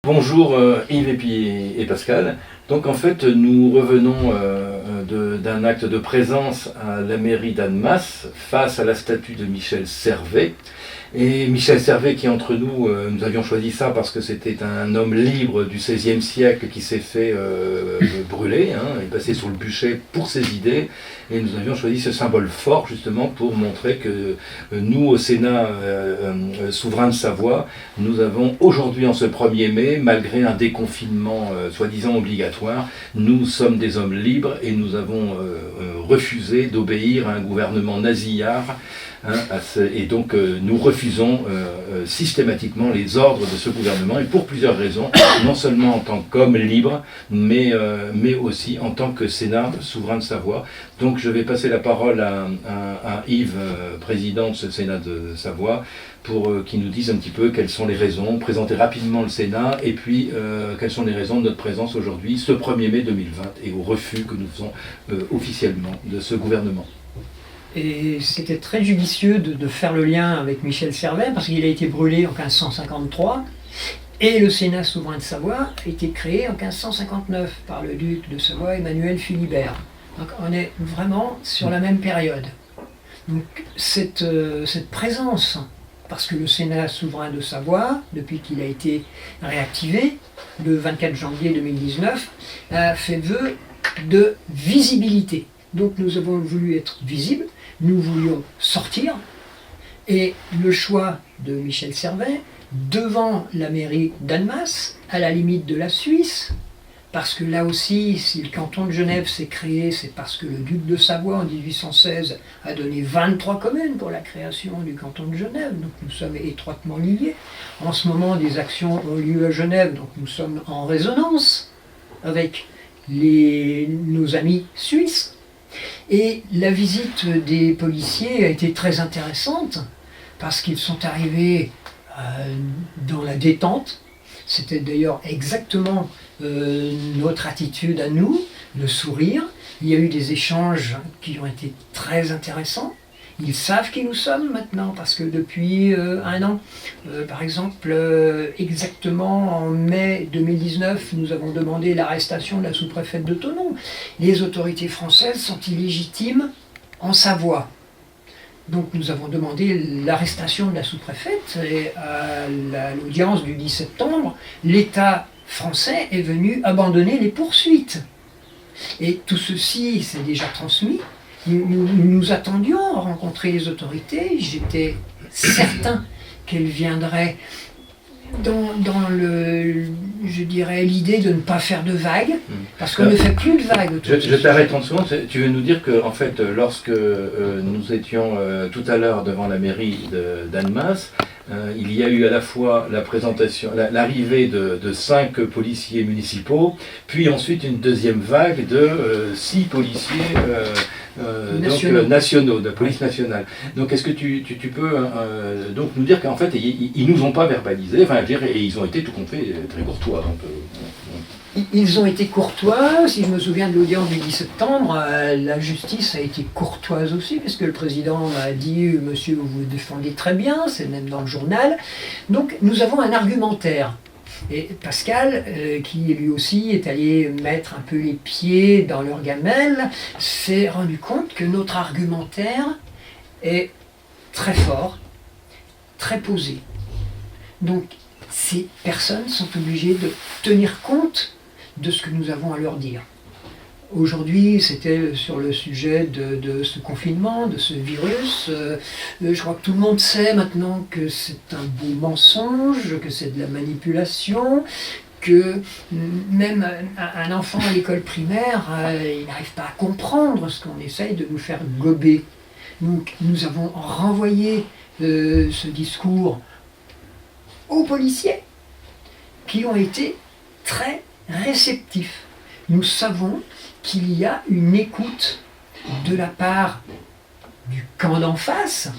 Bonjour Yves et Pascal. Donc en fait nous revenons d'un acte de présence à la mairie d'Annemasse face à la statue de Michel Servet. Et Michel Servet qui entre nous, nous avions choisi ça parce que c'était un homme libre du XVIe siècle qui s'est fait brûler, il est passé sous le bûcher pour ses idées. Et nous avions choisi ce symbole fort justement pour montrer que nous au Sénat souverain de Savoie, nous avons aujourd'hui en ce 1er mai, malgré un déconfinement soi-disant obligatoire, nous sommes des hommes libres et nous avons refusé d'obéir à un gouvernement nasillard. Et donc nous refusons systématiquement les ordres de ce gouvernement, et pour plusieurs raisons, non seulement en tant qu'homme libre, mais aussi en tant que Sénat souverain de Savoie. Donc je vais passer la parole à Yves, président de ce Sénat de Savoie, pour qu'il nous dise un petit peu quelles sont les raisons, présenter rapidement le Sénat, et puis quelles sont les raisons de notre présence aujourd'hui, ce 1er mai 2020, et au refus que nous faisons officiellement de ce gouvernement. Et c'était très judicieux de faire le lien avec Michel Servet, parce qu'il a été brûlé en 1553, et le Sénat souverain de Savoie a été créé en 1559 par le duc de Savoie Emmanuel Philibert. Donc on est vraiment sur la même période. Donc cette présence, parce que le Sénat souverain de Savoie, depuis qu'il a été réactivé, le 24 janvier 2019, a fait vœu de visibilité. Donc nous avons voulu être visibles, nous voulions sortir, et le choix de Michel Servet, devant la mairie d'Annemasse, à la limite de la Suisse, parce que là aussi, si le canton de Genève s'est créé, c'est parce que le duc de Savoie en 1816 a donné 23 communes pour la création du canton de Genève, donc nous sommes étroitement liés. En ce moment, des actions ont lieu à Genève, donc nous sommes en résonance avec nos amis suisses. Et la visite des policiers a été très intéressante parce qu'ils sont arrivés dans la détente. C'était d'ailleurs exactement notre attitude à nous, le sourire. Il y a eu des échanges qui ont été très intéressants. Ils savent qui nous sommes maintenant, parce que depuis un an, par exemple, exactement en mai 2019, nous avons demandé l'arrestation de la sous-préfète de Thonon. Les autorités françaises sont illégitimes en Savoie. Donc nous avons demandé l'arrestation de la sous-préfète, et à l'audience du 10 septembre, l'État français est venu abandonner les poursuites. Et tout ceci s'est déjà transmis. Nous attendions à rencontrer les autorités. J'étais certain qu'elles viendraient dans l'idée de ne pas faire de vagues, parce qu'on ne fait plus de vagues. Je t'arrête 30 secondes. Tu veux nous dire que, en fait, lorsque nous étions tout à l'heure devant la mairie d'Annemasse, il y a eu à la fois l'arrivée de 5 policiers municipaux, puis ensuite une deuxième vague de 6 policiers nationaux, de police nationale. Donc est-ce que tu peux donc nous dire qu'en fait ils nous ont pas verbalisé, et ils ont été tout compte fait très courtois. Ils ont été courtois. Si je me souviens de l'audience du 10 septembre, la justice a été courtoise aussi, parce que le président a dit « Monsieur, vous vous défendez très bien », c'est même dans le journal. Donc nous avons un argumentaire. Et Pascal, qui lui aussi est allé mettre un peu les pieds dans leur gamelle, s'est rendu compte que notre argumentaire est très fort, très posé. Donc ces personnes sont obligées de tenir compte de ce que nous avons à leur dire. Aujourd'hui, c'était sur le sujet de ce confinement, de ce virus. Je crois que tout le monde sait maintenant que c'est un beau mensonge, que c'est de la manipulation, que même un enfant à l'école primaire, il n'arrive pas à comprendre ce qu'on essaye de nous faire gober. Donc nous avons renvoyé ce discours aux policiers, qui ont été très réceptifs. Nous savons qu'il y a une écoute de la part du camp d'en face,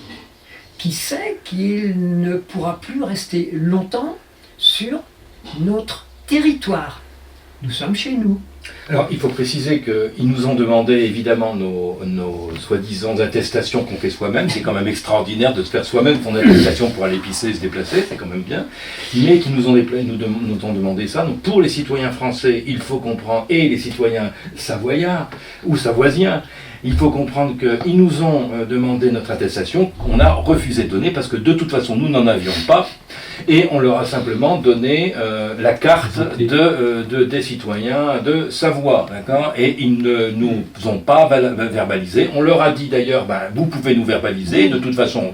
qui sait qu'il ne pourra plus rester longtemps sur notre territoire. Nous sommes chez nous. Alors, il faut préciser qu'ils nous ont demandé évidemment nos soi-disant attestations qu'on fait soi-même. C'est quand même extraordinaire de se faire soi-même son attestation pour aller pisser et se déplacer, c'est quand même bien. Mais qu'ils nous ont demandé ça. Donc, pour les citoyens français, il faut comprendre, et les citoyens savoyards ou savoisiens, il faut comprendre qu'ils nous ont demandé notre attestation, qu'on a refusé de donner parce que de toute façon, nous n'en avions pas. Et on leur a simplement donné la carte des citoyens de Savoie, d'accord. Et ils ne nous ont pas verbalisé. On leur a dit d'ailleurs, vous pouvez nous verbaliser, de toute façon,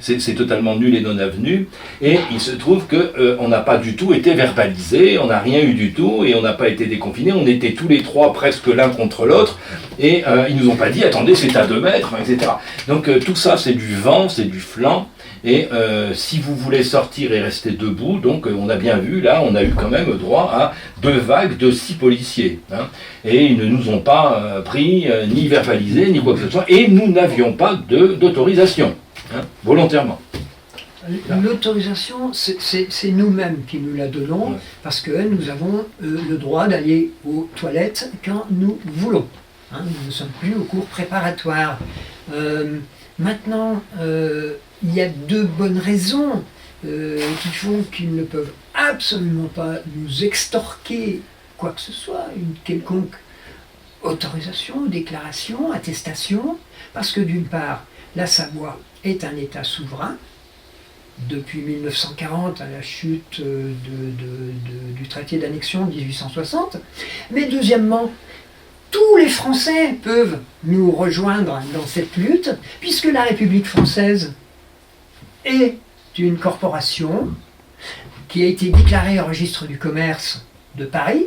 c'est totalement nul et non avenu. Et il se trouve qu'on n'a pas du tout été verbalisé, on n'a rien eu du tout, et on n'a pas été déconfinés. On était tous les trois presque l'un contre l'autre, et ils nous ont pas dit, attendez, c'est à 2 mètres, etc. Donc tout ça, c'est du vent, c'est du flanc. Et si vous voulez sortir et rester debout, donc on a bien vu, là, on a eu quand même droit à 2 vagues de 6 policiers. Hein, et ils ne nous ont pas pris, ni verbalisé, ni quoi que ce soit. Et nous n'avions pas d'autorisation, hein, volontairement. L'autorisation, c'est nous-mêmes qui nous la donnons, ouais. Parce que nous avons le droit d'aller aux toilettes quand nous voulons. Hein, nous ne sommes plus au cours préparatoire. Maintenant, il y a 2 bonnes raisons qui font qu'ils ne peuvent absolument pas nous extorquer quoi que ce soit, une quelconque autorisation, déclaration, attestation, parce que d'une part, la Savoie est un État souverain. Depuis 1940, à la chute du traité d'annexion de 1860, mais deuxièmement, tous les Français peuvent nous rejoindre dans cette lutte, puisque la République française est une corporation qui a été déclarée au registre du commerce de Paris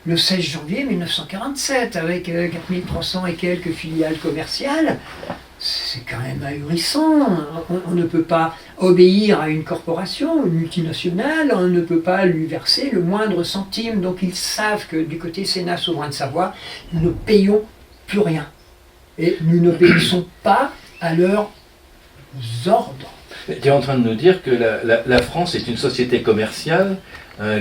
le 16 janvier 1947, avec 4300 et quelques filiales commerciales. C'est quand même ahurissant. On ne peut pas obéir à une corporation, une multinationale, on ne peut pas lui verser le moindre centime. Donc ils savent que du côté Sénat souverain de Savoie, nous ne payons plus rien. Et nous n'obéissons pas à leurs ordres. Tu es en train de nous dire que la France est une société commerciale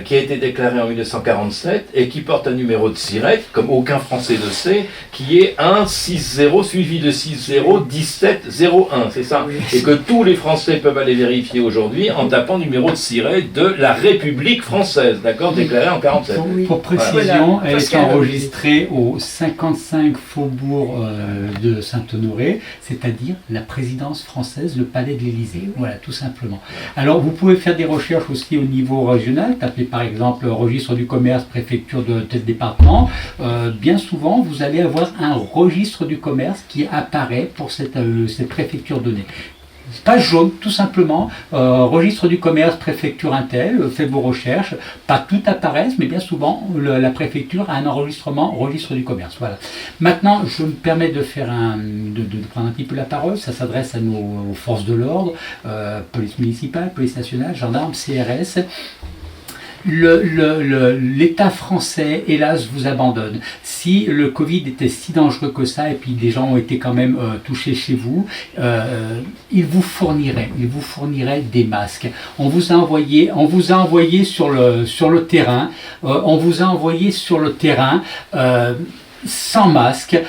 qui a été déclarée en 1947 et qui porte un numéro de SIRET, comme aucun Français ne sait, qui est 160 suivi de 60 17 01, c'est ça, oui. Et que tous les Français peuvent aller vérifier aujourd'hui en tapant le numéro de SIRET de la République française, d'accord, déclarée en 47. Oui. Pour précision, voilà. Elle est enregistrée au 55 faubourg de Saint-Honoré, c'est-à-dire la présidence française, le palais de l'Élysée, voilà, tout simplement. Alors, vous pouvez faire des recherches aussi au niveau régional, tapez par exemple registre du commerce, préfecture de tel département, bien souvent vous allez avoir un registre du commerce qui apparaît pour cette préfecture donnée. Page jaune, tout simplement, registre du commerce, préfecture Intel, faites vos recherches, pas tout apparaissent, mais bien souvent la préfecture a un enregistrement registre du commerce. Voilà. Maintenant, je me permets de prendre un petit peu la parole, ça s'adresse à nos forces de l'ordre, police municipale, police nationale, gendarmes, CRS. L'État français, hélas, vous abandonne. Si le Covid était si dangereux que ça, et puis des gens ont été quand même touchés chez vous, il vous fournirait des masques. On vous a envoyé sur le terrain, sans masque.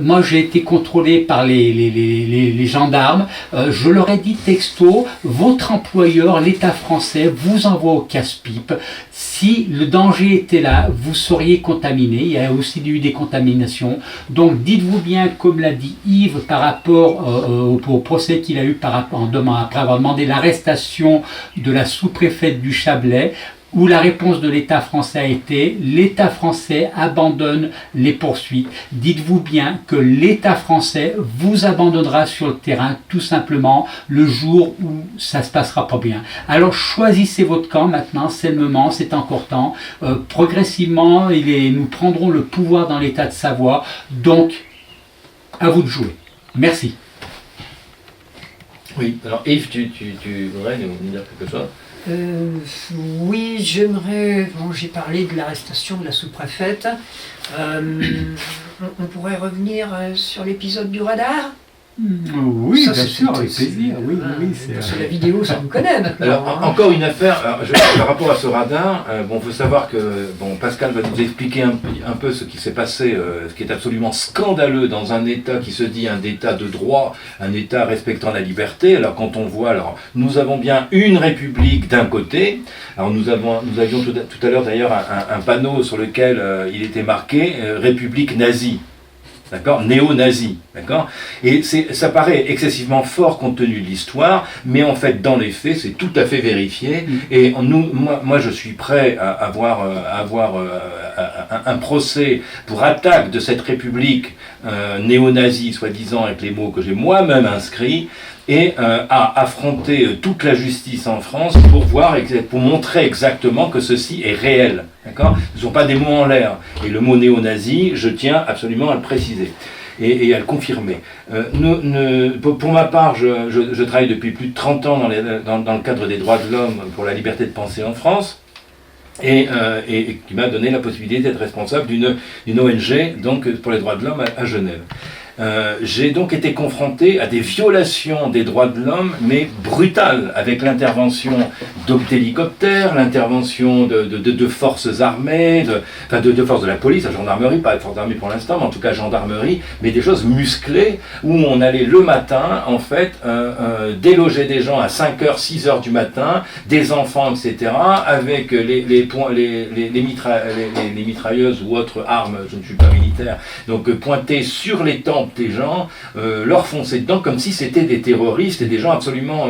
Moi j'ai été contrôlé par les gendarmes, je leur ai dit texto, votre employeur, l'État français, vous envoie au casse-pipe. Si le danger était là, vous seriez contaminé. Il y a aussi eu des contaminations. Donc dites-vous bien, comme l'a dit Yves par rapport au procès qu'il a eu après avoir demandé l'arrestation de la sous-préfète du Chablais, où la réponse de l'État français a été « l'État français abandonne les poursuites ». Dites-vous bien que l'État français vous abandonnera sur le terrain tout simplement le jour où ça se passera pas bien. Alors choisissez votre camp maintenant, c'est le moment, c'est encore temps. Progressivement, nous prendrons le pouvoir dans l'État de Savoie, donc à vous de jouer. Merci. Oui, alors Yves, tu voudrais nous dire quelque chose ? Oui, j'aimerais. Bon, j'ai parlé de l'arrestation de la sous-préfète. On pourrait revenir sur l'épisode du radar. Oui, Ça, bien c'est- sûr, avec c'est- plaisir. Oui, voilà. oui, c'est Sur la vidéo, ça me connaît maintenant. Alors, hein. encore une affaire, par rapport à ce radar, bon, faut savoir que Pascal va nous expliquer un peu ce qui s'est passé, ce qui est absolument scandaleux dans un État qui se dit un État de droit, un État respectant la liberté. Alors, quand on voit, alors, nous avons bien une république d'un côté. Alors, nous avions tout à l'heure d'ailleurs un panneau sur lequel il était marqué République nazie. D'accord, néo-nazi, d'accord. Et ça paraît excessivement fort compte tenu de l'histoire, mais en fait, dans les faits, c'est tout à fait vérifié. Et moi, je suis prêt à avoir un procès pour attaque de cette république néo-nazie, soi-disant, avec les mots que j'ai moi-même inscrits, et à affronter toute la justice en France pour montrer exactement que ceci est réel. D'accord ? Ce ne sont pas des mots en l'air. Et le mot néo-nazi, je tiens absolument à le préciser et à le confirmer. Pour ma part, je travaille depuis plus de 30 ans dans le cadre des droits de l'homme pour la liberté de penser en France. Et qui m'a donné la possibilité d'être responsable d'une ONG donc, pour les droits de l'homme à Genève. J'ai donc été confronté à des violations des droits de l'homme, mais brutales, avec l'intervention d'hélicoptères, l'intervention de forces armées, de forces de la police, la gendarmerie, pas de forces armées pour l'instant, mais en tout cas gendarmerie, mais des choses musclées, où on allait le matin, en fait, déloger des gens à 5h, 6h du matin, des enfants, etc., avec les mitrailleuses ou autres armes, je ne suis pas militaire, donc pointées sur les tempes des gens, leur foncer dedans comme si c'était des terroristes et des gens absolument...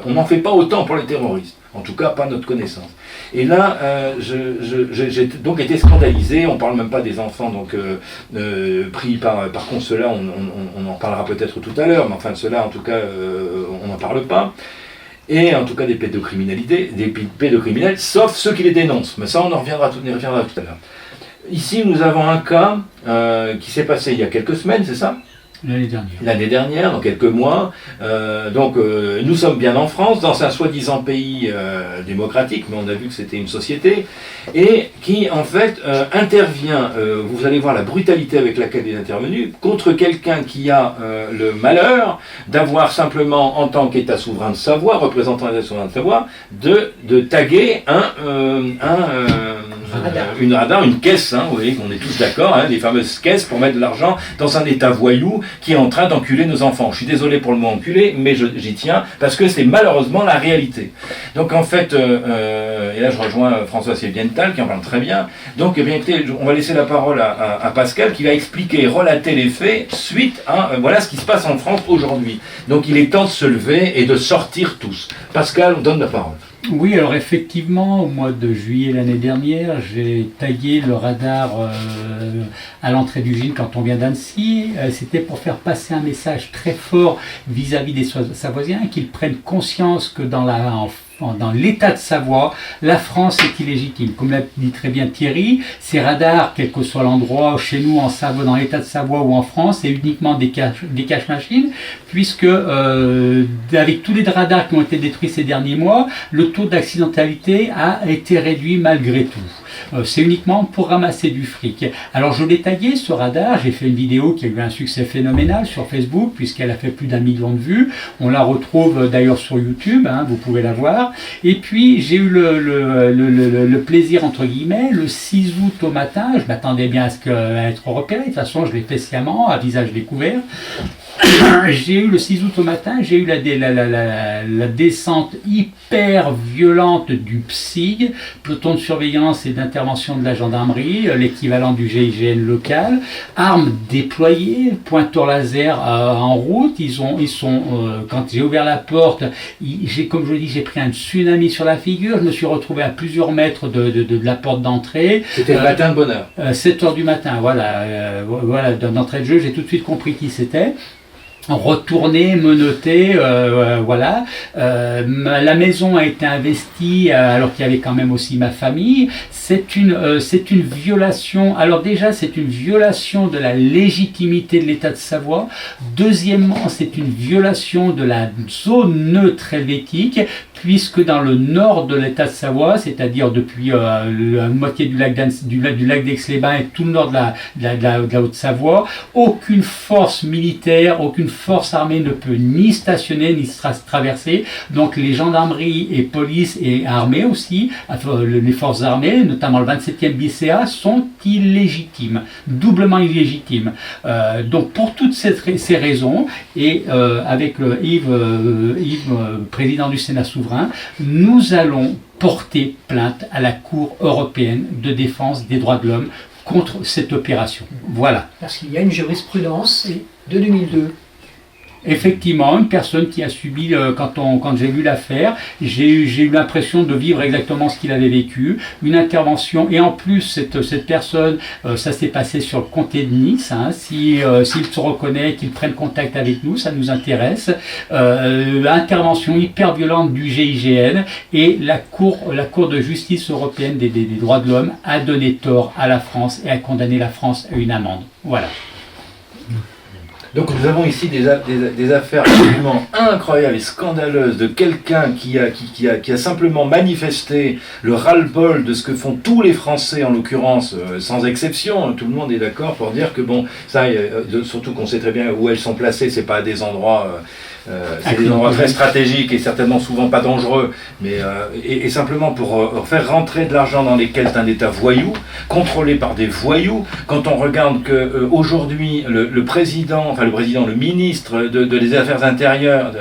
on n'en fait pas autant pour les terroristes, en tout cas pas à notre connaissance. Et là, j'ai donc été scandalisé, on ne parle même pas des enfants donc, pris par contre ceux-là, on en parlera peut-être tout à l'heure, mais enfin ceux-là en tout cas on n'en parle pas. Et en tout cas des pédocriminels, sauf ceux qui les dénoncent. Mais ça on y reviendra tout à l'heure. Ici, nous avons un cas qui s'est passé il y a quelques semaines, c'est ça ? L'année dernière. L'année dernière, dans quelques mois. Nous sommes bien en France, dans un soi-disant pays démocratique, mais on a vu que c'était une société, et qui, en fait, intervient, vous allez voir la brutalité avec laquelle il est intervenu, contre quelqu'un qui a le malheur d'avoir simplement, en tant qu'État souverain de Savoie, représentant l'État souverain de Savoie, de taguer une caisse, vous voyez qu'on est tous d'accord, des fameuses caisses pour mettre de l'argent dans un État voyou qui est en train d'enculer nos enfants. Je suis désolé pour le mot enculé, mais j'y tiens, parce que c'est malheureusement la réalité. Donc en fait, et là je rejoins François Siebenthal qui en parle très bien, donc eh bien, écoutez, on va laisser la parole à Pascal qui va expliquer, relater les faits suite à voilà ce qui se passe en France aujourd'hui. Donc il est temps de se lever et de sortir tous. Pascal, on donne la parole. Oui, alors effectivement, au mois de juillet l'année dernière, j'ai taillé le radar à l'entrée du Gine quand on vient d'Annecy. C'était pour faire passer un message très fort vis-à-vis des Savoisiens, qu'ils prennent conscience que dans l'état de Savoie, la France est illégitime. Comme l'a dit très bien Thierry, ces radars, quel que soit l'endroit, chez nous en Savoie, dans l'état de Savoie ou en France, c'est uniquement des cache-machines, puisque avec tous les radars qui ont été détruits ces derniers mois, le taux d'accidentalité a été réduit malgré tout. C'est uniquement pour ramasser du fric. Alors je l'ai taillé ce radar, j'ai fait une vidéo qui a eu un succès phénoménal sur Facebook, puisqu'elle a fait plus d'1 million de vues. On la retrouve d'ailleurs sur YouTube, vous pouvez la voir. Et puis j'ai eu le plaisir, entre guillemets, le 6 août au matin, je m'attendais bien à être repéré, de toute façon je l'ai fait sciemment, à visage découvert. J'ai eu le 6 août au matin, j'ai eu la descente hyper violente du PSIG, peloton de surveillance et d'intervention de la gendarmerie, l'équivalent du GIGN local, armes déployées, pointeur laser en route. Quand j'ai ouvert la porte, comme je le dis, j'ai pris un tsunami sur la figure, je me suis retrouvé à plusieurs mètres de la porte d'entrée. C'était le matin de bonne heure. 7h du matin, voilà, d'entrée de jeu, j'ai tout de suite compris qui c'était. Retourné, menotté, voilà. La maison a été investie alors qu'il y avait quand même aussi ma famille. C'est une violation. Alors déjà, c'est une violation de la légitimité de l'État de Savoie. Deuxièmement, c'est une violation de la zone neutre helvétique, puisque dans le nord de l'État de Savoie, c'est-à-dire depuis la moitié du lac d'Aix-les-Bains et tout le nord de la Haute-Savoie, aucune force militaire, aucune force armée ne peut ni stationner ni traverser. Donc les gendarmeries et police et armée aussi, enfin, les forces armées, notamment le 27e BCA, sont illégitimes, doublement illégitimes. Donc pour toutes ces raisons, et avec Yves, président du Sénat souverain, nous allons porter plainte à la Cour européenne de défense des droits de l'homme contre cette opération. Voilà. Parce qu'il y a une jurisprudence de 2002. Effectivement, une personne qui a subi, quand j'ai lu l'affaire, j'ai eu l'impression de vivre exactement ce qu'il avait vécu, une intervention, et en plus cette personne, ça s'est passé sur le comté de Nice, hein, s'il se reconnaît, qu'il prenne contact avec nous, ça nous intéresse, intervention hyper violente du GIGN, et la Cour de justice européenne des droits de l'homme a donné tort à la France et a condamné la France à une amende. Voilà. Donc nous avons ici des affaires absolument incroyables et scandaleuses de quelqu'un qui a simplement manifesté le ras-le-bol de ce que font tous les Français, en l'occurrence, sans exception, tout le monde est d'accord pour dire que bon, ça, surtout qu'on sait très bien où elles sont placées, c'est pas des endroits... c'est des endroits très stratégiques et certainement souvent pas dangereux, mais et simplement pour faire rentrer de l'argent dans les caisses d'un État voyou, contrôlé par des voyous. Quand on regarde que aujourd'hui le ministre des Affaires intérieures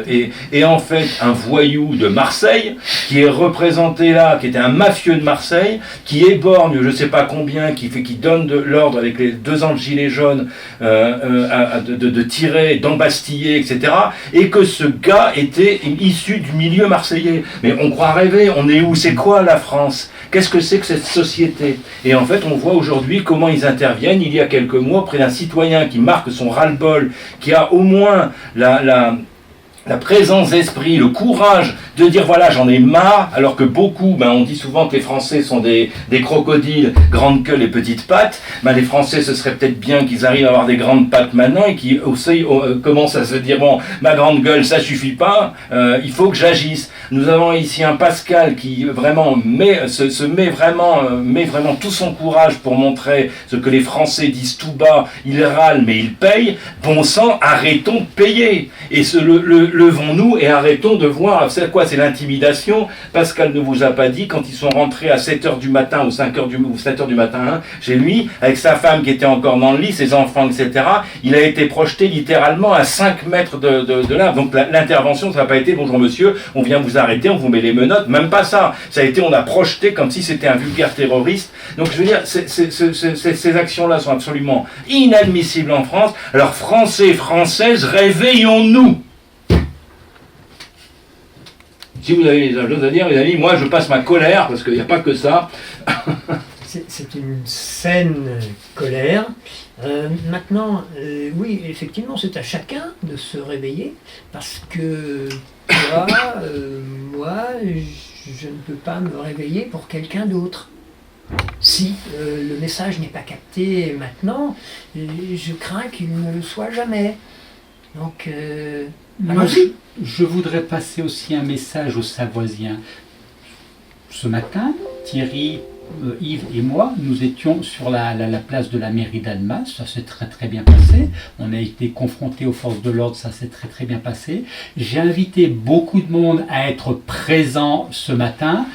est en fait un voyou de Marseille, qui est représenté là, qui était un mafieux de Marseille, qui éborgne je sais pas combien, qui donne de l'ordre avec les 2 ans de gilets jaunes de tirer, d'embastiller, etc. Et que ce gars était issu du milieu marseillais. Mais on croit rêver, on est où? C'est quoi la France? Qu'est-ce que c'est que cette société? Et en fait, on voit aujourd'hui comment ils interviennent, il y a quelques mois, auprès d'un citoyen qui marque son ras-le-bol, qui a au moins la présence d'esprit, le courage de dire voilà, j'en ai marre, alors que beaucoup, on dit souvent que les Français sont des crocodiles, grande queue et petites pattes. Les Français, ce serait peut-être bien qu'ils arrivent à avoir des grandes pattes maintenant et qu'ils aussi commencent à se dire bon, ma grande gueule, ça suffit pas, il faut que j'agisse. Nous avons ici un Pascal qui vraiment met vraiment tout son courage pour montrer ce que les Français disent tout bas, ils râlent mais ils payent. Bon sang, arrêtons de payer et levons-nous et arrêtons de voir, c'est quoi, c'est l'intimidation. Pascal ne vous a pas dit, quand ils sont rentrés à 7h du matin ou 7h du matin, hein, chez lui, avec sa femme qui était encore dans le lit, ses enfants, etc., il a été projeté littéralement à 5 mètres de là. Donc l'intervention, ça n'a pas été bonjour monsieur, on vient vous arrêter, on vous met les menottes, même pas ça. Ça a été, on a projeté comme si c'était un vulgaire terroriste. Donc je veux dire, ces actions-là sont absolument inadmissibles en France. Alors Français, Françaises, réveillons-nous! Si vous avez des choses à dire, les amis, moi je passe ma colère, parce qu'il n'y a pas que ça. C'est une saine colère. Maintenant, oui, effectivement, c'est à chacun de se réveiller, parce que moi, je ne peux pas me réveiller pour quelqu'un d'autre. Si le message n'est pas capté maintenant, je crains qu'il ne le soit jamais. Donc, allons-y. Je voudrais passer aussi un message aux Savoisiens. Ce matin, Thierry, Yves et moi, nous étions sur la place de la mairie d'Annemasse. Ça s'est très très bien passé. On a été confrontés aux forces de l'ordre, ça s'est très très bien passé. J'ai invité beaucoup de monde à être présent ce matin.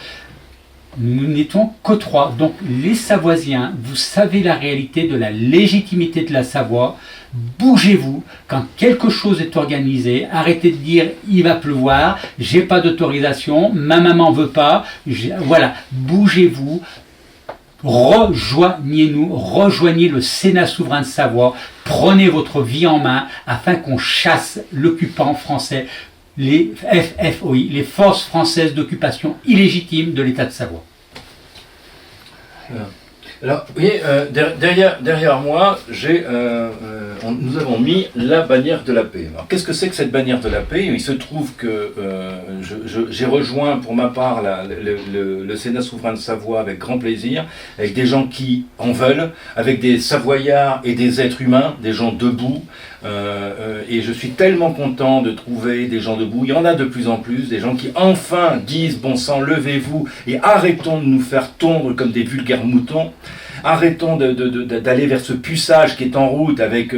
Nous n'étions que 3. Donc les Savoisiens, vous savez la réalité de la légitimité de la Savoie. Bougez-vous quand quelque chose est organisé. Arrêtez de dire il va pleuvoir, j'ai pas d'autorisation, ma maman veut pas. Voilà, bougez-vous. Rejoignez-nous, rejoignez le Sénat souverain de Savoie. Prenez votre vie en main afin qu'on chasse l'occupant français. Les FFOI, les forces françaises d'occupation illégitime de l'État de Savoie. Alors, vous voyez, derrière moi, nous avons mis la bannière de la paix. Alors, qu'est-ce que c'est que cette bannière de la paix? Il se trouve que j'ai rejoint pour ma part le Sénat souverain de Savoie avec grand plaisir, avec des gens qui en veulent, avec des Savoyards et des êtres humains, des gens debout. Et je suis tellement content de trouver des gens debout. Il y en a de plus en plus, des gens qui enfin disent bon sang, levez-vous et arrêtons de nous faire tondre comme des vulgaires moutons. arrêtons d'aller vers ce puçage qui est en route avec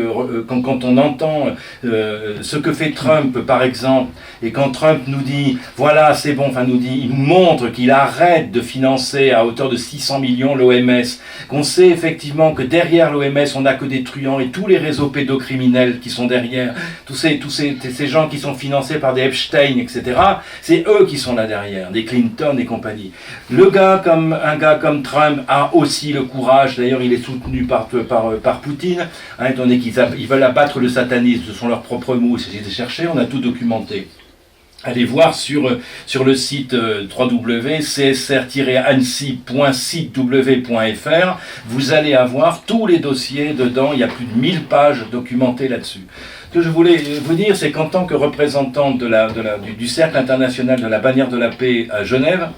quand on entend ce que fait Trump par exemple, et quand Trump nous dit voilà c'est bon, enfin il nous montre qu'il arrête de financer à hauteur de 600 millions l'OMS, qu'on sait effectivement que derrière l'OMS on n'a que des truands et tous les réseaux pédocriminels qui sont derrière, tous ces gens qui sont financés par des Epstein, etc., c'est eux qui sont là derrière, des Clinton et compagnie. Un gars comme Trump a aussi le courage, d'ailleurs il est soutenu par Poutine, hein, étant donné qu'ils veulent abattre le satanisme, ce sont leurs propres mots, il s'agit de chercher, on a tout documenté. Allez voir sur le site www.csr-annecy.sitew.fr, vous allez avoir tous les dossiers dedans, il y a plus de 1000 pages documentées là-dessus. Ce que je voulais vous dire, c'est qu'en tant que représentant du Cercle international de la bannière de la paix à Genève,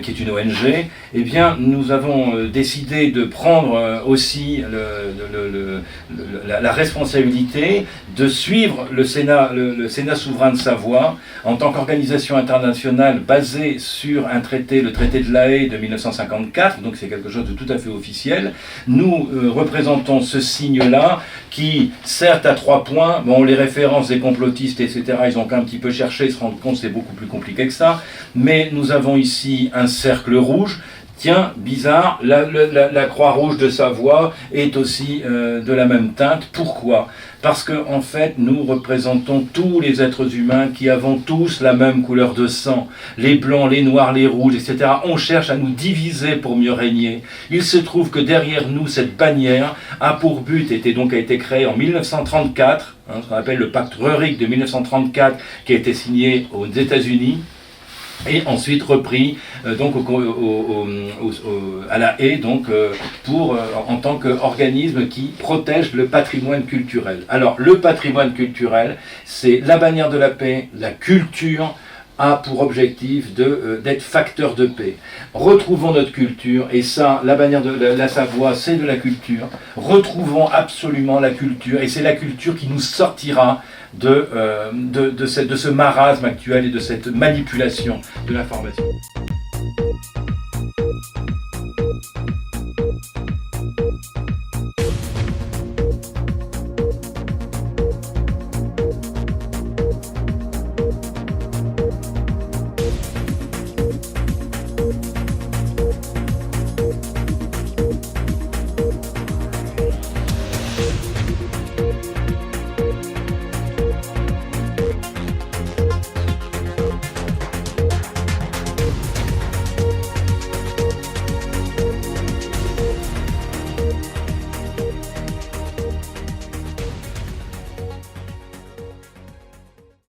qui est une ONG, eh bien, nous avons décidé de prendre aussi la responsabilité de suivre le Sénat souverain de Savoie en tant qu'organisation internationale basée sur un traité, le traité de La Haye de 1954, donc c'est quelque chose de tout à fait officiel. Nous représentons ce signe-là qui, certes, a 3 points, bon, les références des complotistes, etc., ils ont qu'un petit peu cherché, se rendre compte que c'est beaucoup plus compliqué que ça, mais nous avons ici un cercle rouge. Tiens, bizarre, la Croix-Rouge de Savoie est aussi de la même teinte. Pourquoi ? Parce que en fait, nous représentons tous les êtres humains qui avons tous la même couleur de sang. Les blancs, les noirs, les rouges, etc. On cherche à nous diviser pour mieux régner. Il se trouve que derrière nous, cette bannière a pour but, a été créée en 1934, ce qu'on appelle le pacte Rurik de 1934, qui a été signé aux États-Unis, et ensuite repris donc à La Haye, donc en tant qu'organisme qui protège le patrimoine culturel. Alors le patrimoine culturel, c'est la bannière de la paix, la culture a pour objectif d'être facteur de paix. Retrouvons notre culture, et ça, la bannière de la Savoie, c'est de la culture. Retrouvons absolument la culture, et c'est la culture qui nous sortira de ce marasme actuel et de cette manipulation de l'information.